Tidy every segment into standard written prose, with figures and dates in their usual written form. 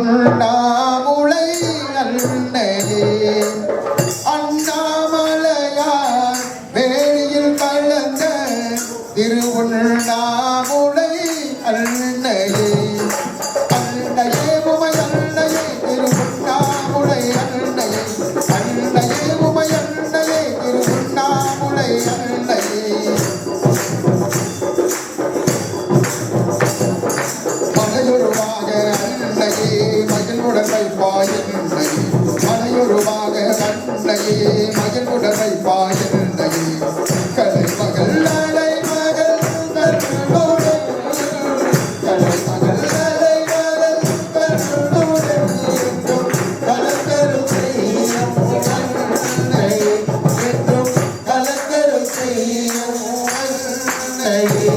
அண்ணாமுலை அன்னையே அண்ணாமலையார் வேலியில் கலந்த திருவண்ணாமுலை அன்னையே அன்னையே உமை அன்னையே திருவண்ணாமுலை அன்னையே அன்னையே உமை அன்னையே திருவண்ணாமுலை அன்னையே மலையொருவாக அன்னையே மகிழ்வுடன் வைப்பாய் அன்னையே மலையொருவாக அன்னையே மகிழ்வுடன் வைப்பாய் அன்னையே கலை மகள் அலை மகள் கண்ணோடு கலை மகள் அலை மகள் கண்ணோடு என்றும் கலக்கரு செய்யும் அன்னையே என்றும் கலக்கரு செய்யும் அன்னையே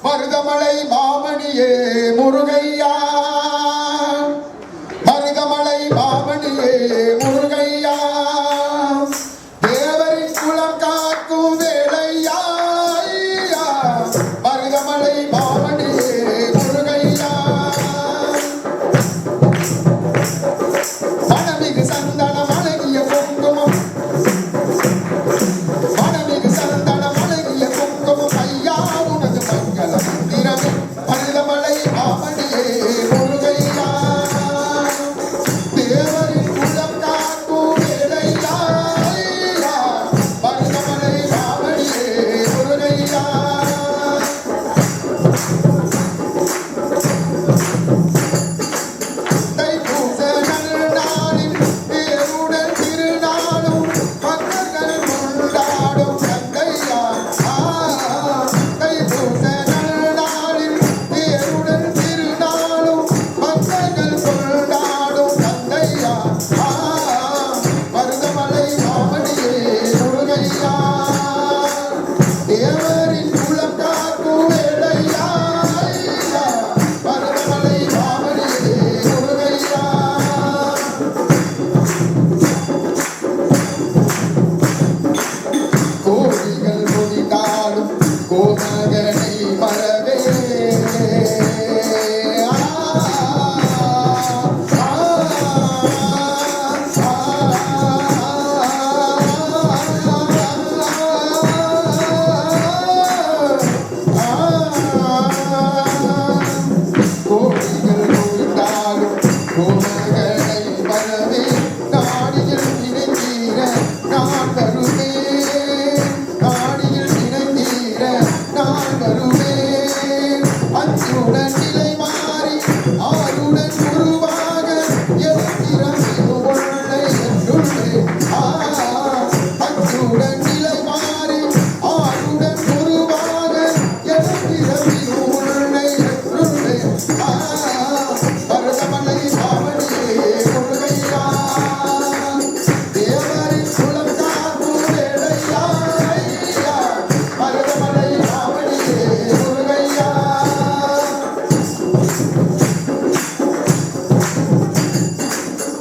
மருதமலை மாமணியே முருகையா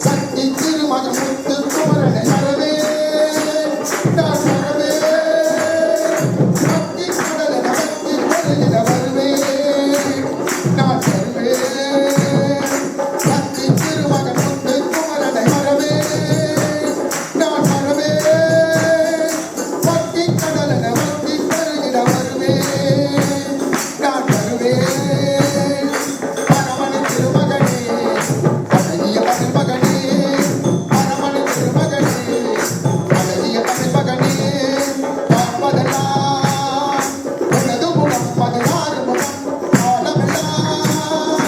சக்தி திருமகன் முத்து குமரனை வரவே நான் வரவே பக்தி கடலை பக்தி கடலில் வருவே நான் வருவே சக்தி திருமகன் முத்து குமரனை வரவே நான் வரவே பக்தி கடலை பக்தி கடலில் வருவே நான் வருவே பரமன் திருமகனே அழகிய பரமகனே பரமன் திருமகனே அழகிய பரமகனே பார்ப்பதெல்லாம் உனது முகம் 16 முகம் காலமெல்லாம்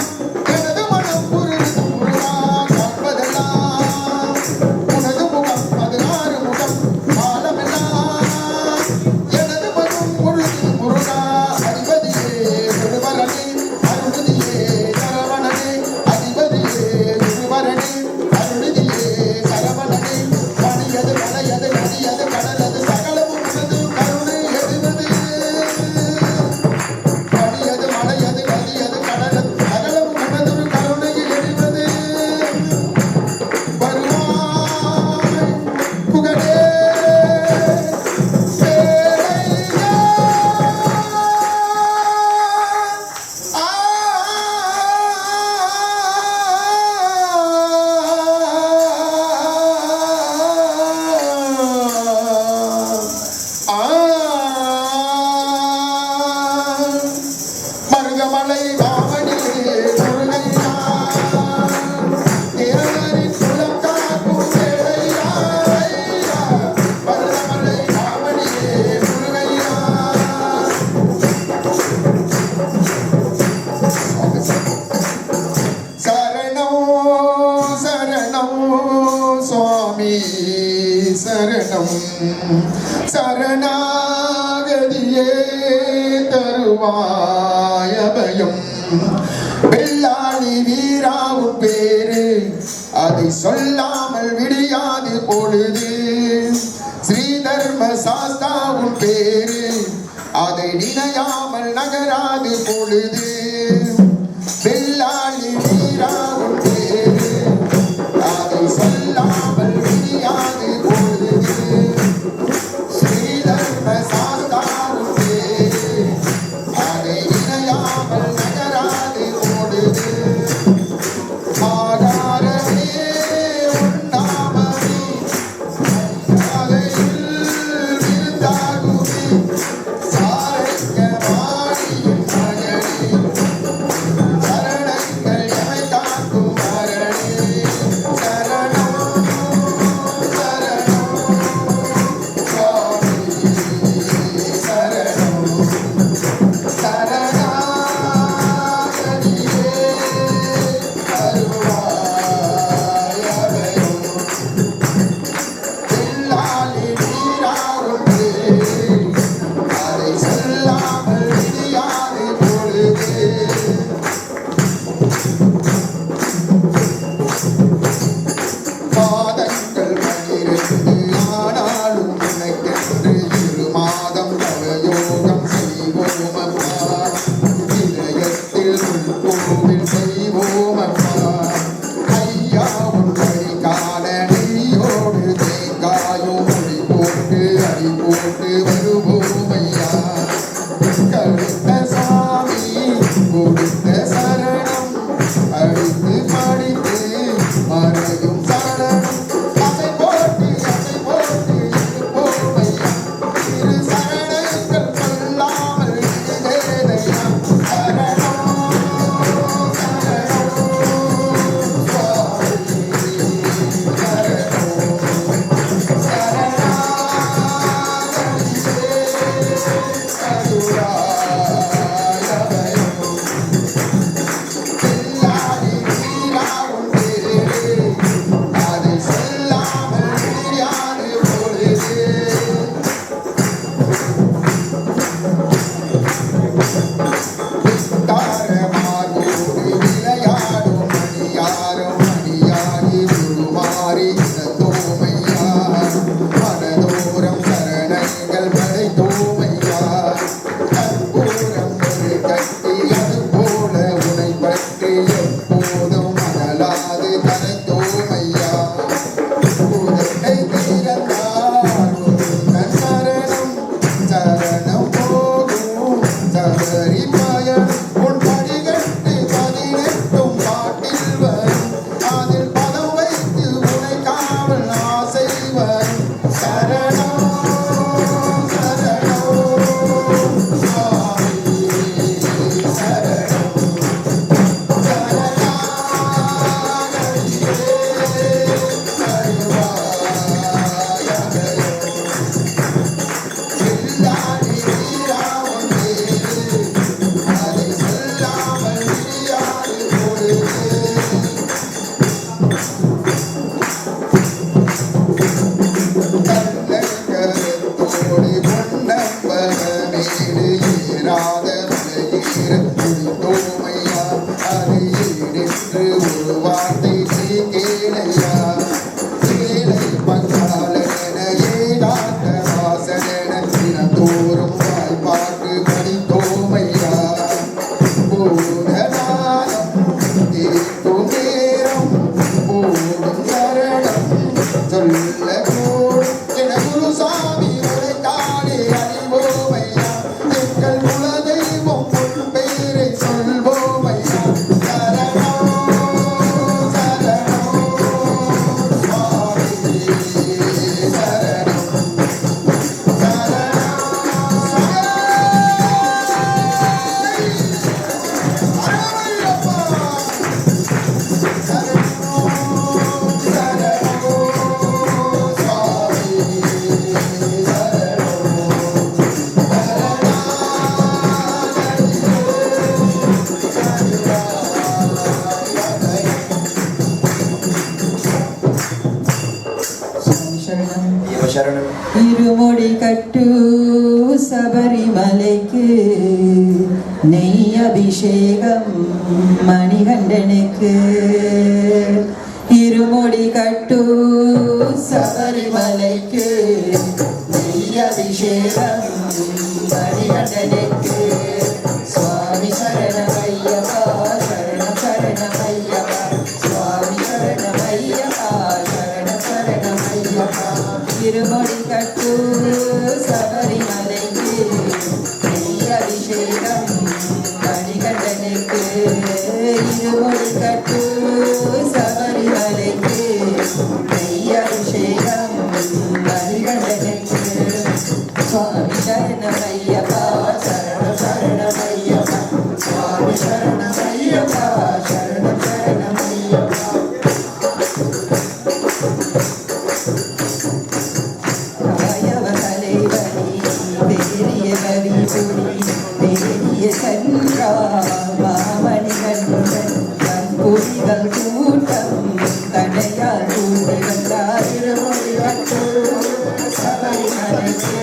எனது மனம் புரிந்து முருகா பார்ப்பதெல்லாம் உனது முகம் 16 முகம் காலமெல்லாம் எனது மனம் புரிந்து முருகா அதிபதியே குருவரனே அருள்தியே சரவணனே அதிபதியே குருவரனே அருள்தியே சரவணனே பணியது மலையது நதியது கடலது சகலமும் உனது கருணை எதுவது பணியது மலையது நதியது கடலது சகலமும் உனது கருணையில் எறிவது வருவாய் புகழே வேலையா மருகமலை பாவனிலே முருகையா தேவரின் குலம் காக்கும் வேலையா மருகமலை பாவனிலே முருகையா சரணம் சரணம் சுவாமி சரணம் சரணாகதியே தருவாய் அபயம் வெள்ளாளி வீராவும் பேரு அதை சொல்லாமல் விடியாது பொழுது ஸ்ரீதர்ம சாஸ்தாவும் பேரு அதை நினையாமல் நகராது பொழுது வெள்ளாளி வீராவும் பேரு அதை சொல்லாமல் விடியாது பொழுது ஸ்ரீதர்ம சாஸ்தாவும் பேரு அதை நினையாமல் நகராது பொழுது ஆதாரமே உண்ணாமலே அலையில் விருந்தாகுமே சாரங்க வாணியின் மகனே சரணங்கள் எமை காக்கும் மரணே சரணம் சரணம் சுவாமி சரணம் சரணாகதியே தருவாய் அபயம் வெள்ளாளி வீராவும் பேரு அதை சொல்லாமல் விடியாது பொழுது மாதங்கள் 12 ஆனாலும் உனக்கென்று 2 மாதம் நவயோகம் செய்வோமப்பா இதயத்தில் கோவில் செய்வோமப்பா ஐயா உன் வழி காண நெய்யோடு தேங்காயும் மொழி போட்டு அடி போட்டு வருவோமையா கருத்த சாமி கொடுத்த சரணம் கேட்கும் நேரம் போடும் சரணம் சொல்ல என குருசாமி உரைத்தானே அறிவோமையா எங்கள் குலதெய்வம் உன் பெயரை சொல்வோமையா சரணம் சரணம் சுவாமி சரணம் இருமுடி கட்டு சபரிமலைக்கு நெய் அபிஷேகம் மணிகண்டனுக்கு இருமுடி கட்டு சபரிமலைக்கு நெய் அபிஷேகம் மணிகண்டனுக்கு சுவாமி சரணமையப்பா சரணம் சரணமையப்பா சுவாமி சரணமையப்பா சரணம் சரணமையப்பா இருமுடி கட்டு சபரிமலைக்கு நெய் அபிஷேகம் மணிகண்டனுக்கு இருமுடி கட்டு சபரிமலைக்கு நெய் அபிஷேகம் மணிகண்டனுக்கு சுவாமி சரணமையப்பா சரணம் சரணமையப்பா சுவாமி சரணமையப்பா சரணம் சரணமையப்பா புலிகள் கூட்டம் தடையால் கூடி வந்தார் இருமுடி கட்டு சபரிமலைக்கு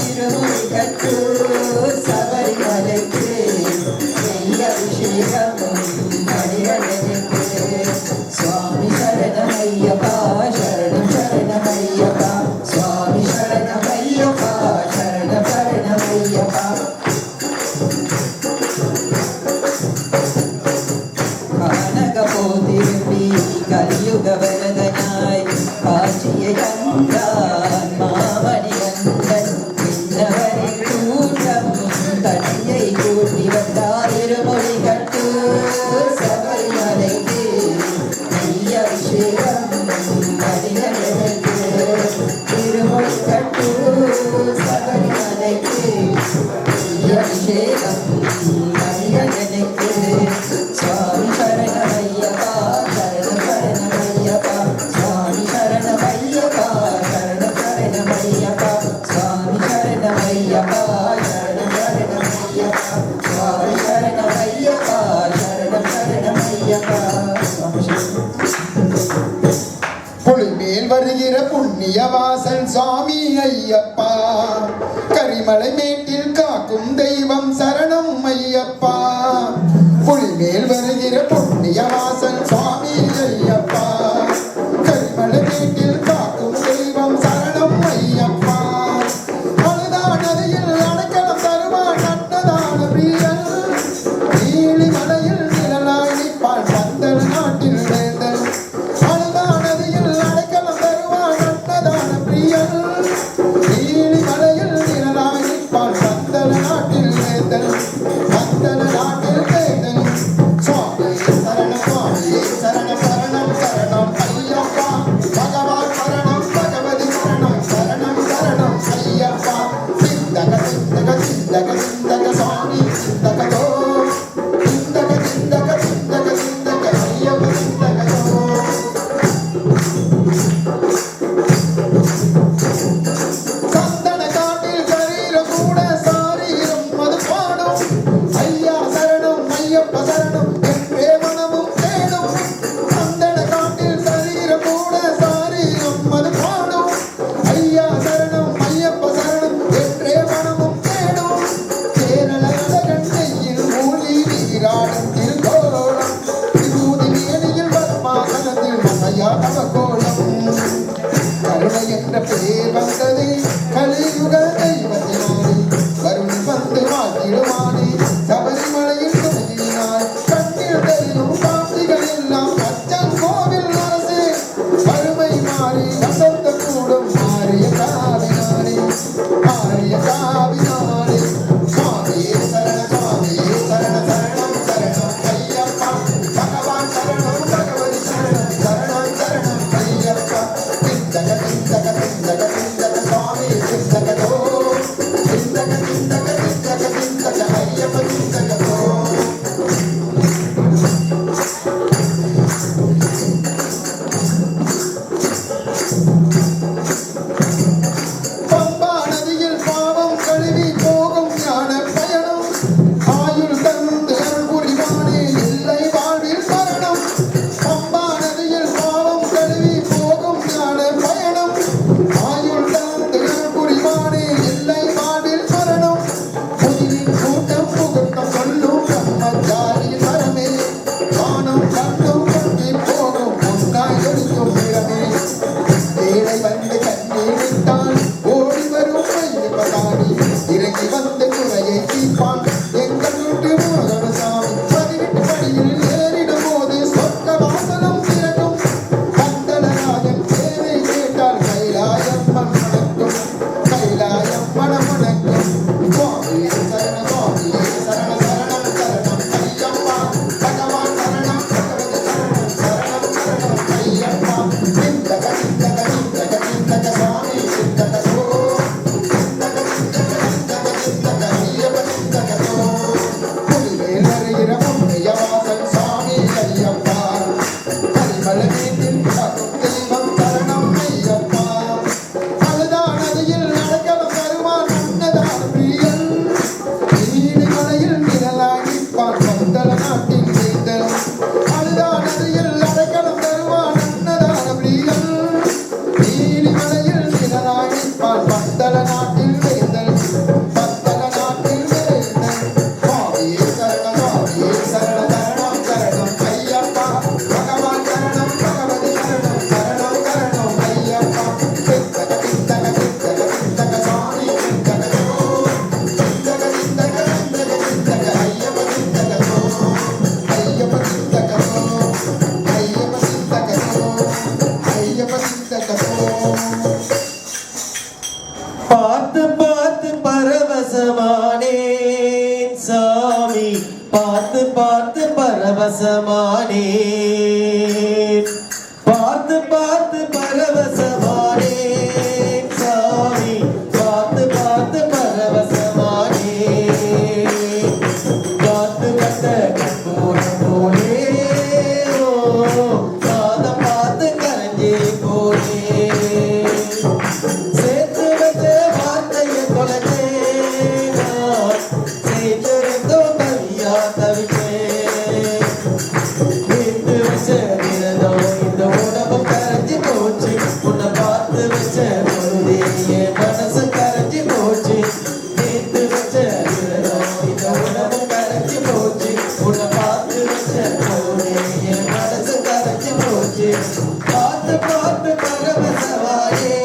இருமுடி கட்டு சபரிமலைக்கு நெய் அபிஷேகம் மணிகண்டனுக்கு சுவாமி சரணமையப்பா சரணம் சரணமையப்பா சுவாமி சரணமையப்பா சரணம் சரணமையப்பா கானகபோதிரும்பி கலியுக வரதனாய் காட்சியை கண்டான் மாமணிகண்டன் இன்னவரை கூட்டம் தனியை கூட்டி வந்தார் இருமுடி கட்டு சபரிமலைக்கு நெய் அபிஷேகம் மணிகண்டனுக்கு இருமுடி கட்டு சபரிமலைக்கு நெய் அபிஷேகம் மணிகண்டனுக்கு சுவாமி சரணமையப்பா சரணம் சரணமையப்பா சுவாமி சரணமையப்பா சரணம் சரணமையப்பா சுவாமி சரணமையப்பா சரணம் சரணமையப்பா சுவாமி சரணமையப்பா சரணம் சரணமையப்பா புலிமேல் வருகிற புண்ணியவாசன் சுவாமி ஐயப்பா கரிமலை மேட்டில் காக்கும் தெய்வம் சரணம் ஐயப்பா புலிமேல் வருகிற புண்ணியவாசன் சுவாமி ஐயப்பா கரிமலை மேட்டில் காக்கும் தெய்வம் சரணம் ஐயப்பா அழுதான் நதியில் அடைக்கலம் தருவான் அன்னதான பிரியன் நீலி மலையில் நிழலாய் நிற்பான் பந்தல் நாட்டில் வேந்தன் அழுதான் நதியில் அடைக்கலம் தருவான் அன்னதான பிரியன் நீலி மலையில் நிழலாய் நிற்பான் பந்தல் நாட்டில் வேந்தன் பந்தல் நாட்டில் வேந்தன் சுவாமி சரணம் சரணம் சரணம் சரணம் ஐயப்பா பகவான் சரணம் பகவதி சரணம் சரணம் சரணம் ஐயப்பா சிந்தக சிந்தக சிந்தக சிந்தக சுவாமி சிந்தகதோ சிந்தக சிந்தக சிந்தக சிந்தக ஐயப்ப சிந்தகதோ சந்தன காட்டில் சரீரம் கூட சாரீரம் அது பாடும் ஐயா சரணம் ஐயப்ப சரணம் என்றே மனமும் தேடும் சந்தன காட்டில் சரீரம் கூட சாரீரம் அது பாடும் ஐயா சரணம் ஐயப்ப சரணம் என்றே மனமும் தேடும் கேரள கையில் மூலி நீராடும் திருக்கோ பார்த்து பார்த்து பரவசமானே பார்த்து பார்த்து பரவசமானே சாமி பார்த்து பார்த்து பரவசமானே காத்து வந்த கற்பூரம் போலே காதம் பார்த்து கரைஞ்சே போலே சேர்த்து வச்ச வார்த்தையை தொலைச்சே சேர்த்திருந்தோ கவியா தவிச்சேன் வீட்டு வச்ச விரதம் இந்த உடம்பு கரைஞ்சி போச்சு உன்னை பார்த்து வச்ச பொழுதே என் மனசு கரைஞ்சி போச்சு வீட்டு வச்ச விரதம் இந்த உடம்பு கரைஞ்சி போச்சு உன்னை பார்த்து வச்ச பொழுதே என் மனசு கரைஞ்சி போச்சு பார்த்து பார்த்து பரவசமாயே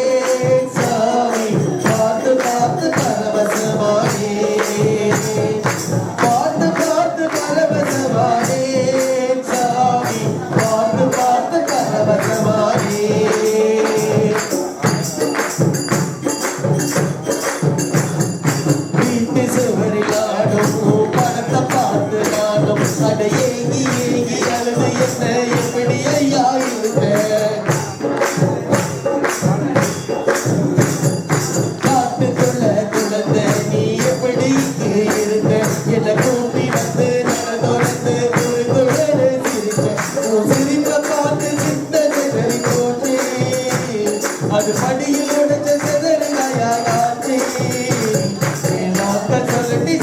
சாமி பார்த்து பார்த்து பரவசமாயே பார்த்து பார்த்து பரவசமாயே சாமி பார்த்து பார்த்து பரவசமாயே வீட்டு சுவரில் ஆடும் படத்தை பார்த்து நானும் அட ஏங்கி ஏங்கி அழுது என்ன எப்படி ஐயா இருந்தேன் காட்டுக்குள்ள குழந்தை நீ எப்படி இங்கு இருந்த என்னை கூட்டி வந்து நடந்து குறுகுழலு சிரிச்ச உன் சிரிப்பை பார்த்து சித்த சிதறி போச்சு அது படியில் உடைச்ச சிதறி ஆச்சு என் நாக்க சொல்லி